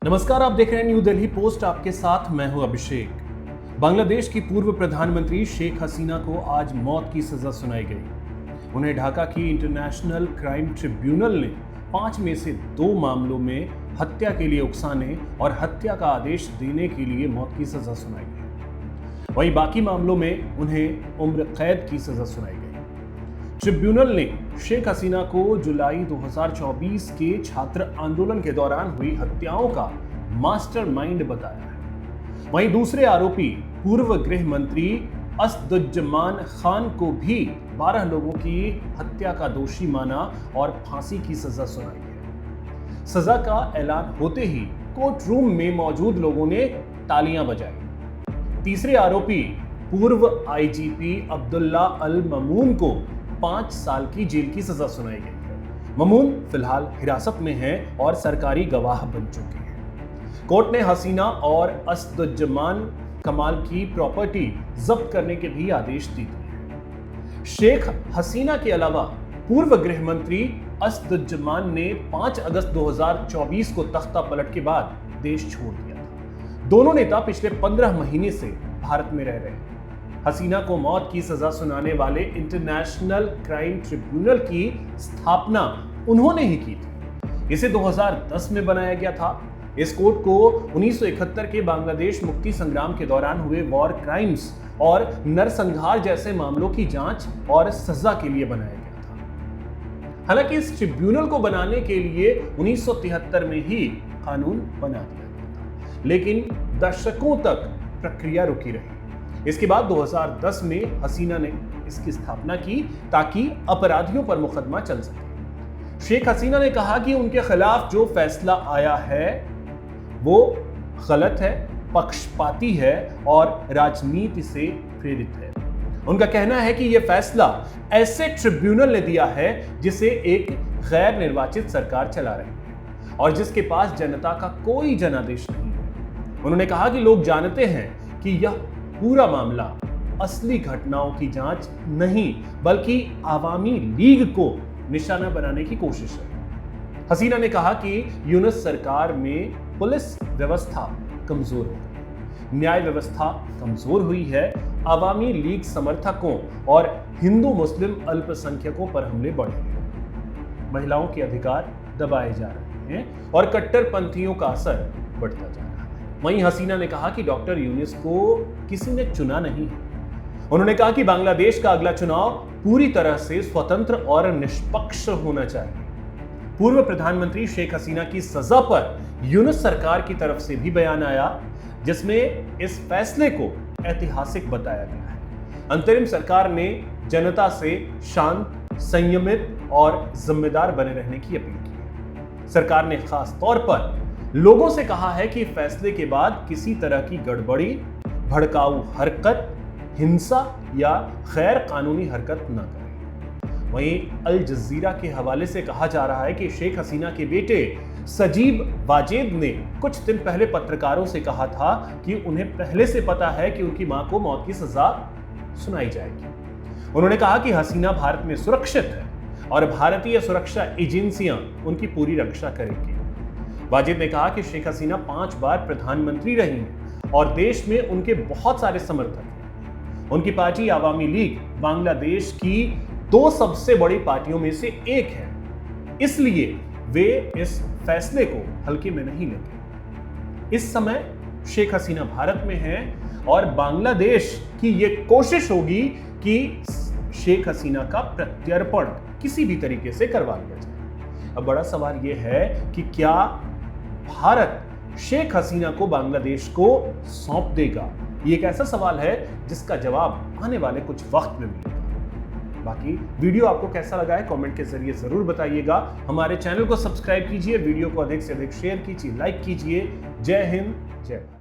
नमस्कार, आप देख रहे हैं न्यू दिल्ली पोस्ट। आपके साथ मैं हूं अभिषेक। बांग्लादेश की पूर्व प्रधानमंत्री शेख हसीना को आज मौत की सजा सुनाई गई। उन्हें ढाका की इंटरनेशनल क्राइम ट्रिब्यूनल ने 5 में से 2 मामलों में हत्या के लिए उकसाने और हत्या का आदेश देने के लिए मौत की सजा सुनाई है। वहीं बाकी मामलों में उन्हें उम्र कैद की सजा सुनाई गई। ट्रिब्यूनल ने शेख हसीना को जुलाई 2024 के छात्र आंदोलन के दौरान हुई हत्याओं का मास्टरमाइंड बताया है। वहीं दूसरे आरोपी पूर्व गृह मंत्री असदुज्जमान खान को भी 12 लोगों की हत्या का दोषी माना और फांसी की सजा सुनाई है। सजा का ऐलान होते ही कोर्ट रूम में मौजूद लोगों ने तालियां बजाई। तीसरे आरोपी पूर्व आईजीपी अब्दुल्ला अल ममून को 5 साल की जेल की सजा सुनाई गई है। ममून फिलहाल हिरासत में हैं और सरकारी गवाह बन चुके हैं। कोर्ट ने हसीना और असदुज्जमान कमाल की प्रॉपर्टी जब्त करने के भी आदेश दिए हैं। शेख हसीना के अलावा पूर्व गृह मंत्री असदुज्जमान ने 5 अगस्त 2024 को तख्ता पलट के बाद देश छोड़ दिया था। दोनों नेता पिछले 15 महीने से भारत में रह रहे हैं। हसीना को मौत की सजा सुनाने वाले इंटरनेशनल क्राइम ट्रिब्यूनल की स्थापना उन्होंने ही की थी। इसे 2010 में बनाया गया था। इस कोर्ट को 1971 के बांग्लादेश मुक्ति संग्राम के दौरान हुए वॉर क्राइम्स और नरसंहार जैसे मामलों की जांच और सजा के लिए बनाया गया था। हालांकि इस ट्रिब्यूनल को बनाने के लिए 1973 में ही कानून बना दिया गया था, लेकिन दशकों तक प्रक्रिया रुकी रही। इसके बाद 2010 में हसीना ने इसकी स्थापना की ताकि अपराधियों पर मुकदमा चल सके। शेख हसीना ने कहा कि उनके खिलाफ जो फैसला आया है वो गलत है, पक्षपाती है और राजनीति से प्रेरित है। उनका कहना है कि यह फैसला ऐसे ट्रिब्यूनल ने दिया है जिसे एक गैर निर्वाचित सरकार चला रही है और जिसके पास जनता का कोई जनादेश नहीं है। उन्होंने कहा कि लोग जानते हैं कि यह पूरा मामला असली घटनाओं की जांच नहीं बल्कि आवामी लीग को निशाना बनाने की कोशिश है। हसीना ने कहा कि यूनुस सरकार में पुलिस व्यवस्था कमजोर हो गई, न्याय व्यवस्था कमजोर हुई है, आवामी लीग समर्थकों और हिंदू मुस्लिम अल्पसंख्यकों पर हमले बढ़े हैं, महिलाओं के अधिकार दबाए जा रहे हैं और कट्टरपंथियों का असर बढ़ता जा रहा है। वहीं हसीना ने कहा कि डॉक्टर यूनुस को किसी ने चुना नहीं है। उन्होंने कहा कि बांग्लादेश का अगला चुनाव पूरी तरह से स्वतंत्र और निष्पक्ष होना चाहिए। पूर्व प्रधानमंत्री शेख हसीना की सजा पर यूनुस सरकार की तरफ से भी बयान आया जिसमें इस फैसले को ऐतिहासिक बताया गया है। अंतरिम सरकार ने जनता से शांत, संयमित और जिम्मेदार बने रहने की अपील की है। सरकार ने खास तौर पर लोगों से कहा है कि फैसले के बाद किसी तरह की गड़बड़ी, भड़काऊ हरकत, हिंसा या गैर कानूनी हरकत न करें। वहीं अल जजीरा के हवाले से कहा जा रहा है कि शेख हसीना के बेटे सजीब वाजेद ने कुछ दिन पहले पत्रकारों से कहा था कि उन्हें पहले से पता है कि उनकी मां को मौत की सजा सुनाई जाएगी। उन्होंने कहा कि हसीना भारत में सुरक्षित है और भारतीय सुरक्षा एजेंसियां उनकी पूरी रक्षा करेंगी। वाजिद ने कहा कि शेख हसीना 5 बार प्रधानमंत्री रही हैं और देश में उनके बहुत सारे समर्थक हैं। उनकी पार्टी आवामी लीग बांग्लादेश की 2 सबसे बड़ी पार्टियों में से एक है, इसलिए वे इस फैसले को हल्के में नहीं लेंगे। इस समय शेख हसीना भारत में हैं और बांग्लादेश की ये कोशिश होगी कि शेख हसीना का प्रत्यर्पण किसी भी तरीके से करवा लिया जाए। अब बड़ा सवाल यह है कि क्या भारत शेख हसीना को बांग्लादेश को सौंप देगा? ये एक ऐसा सवाल है जिसका जवाब आने वाले कुछ वक्त में मिलेगा। बाकी वीडियो आपको कैसा लगा है कमेंट के जरिए जरूर बताइएगा। हमारे चैनल को सब्सक्राइब कीजिए, वीडियो को अधिक से अधिक शेयर कीजिए, लाइक कीजिए। जय हिंद, जय भारत।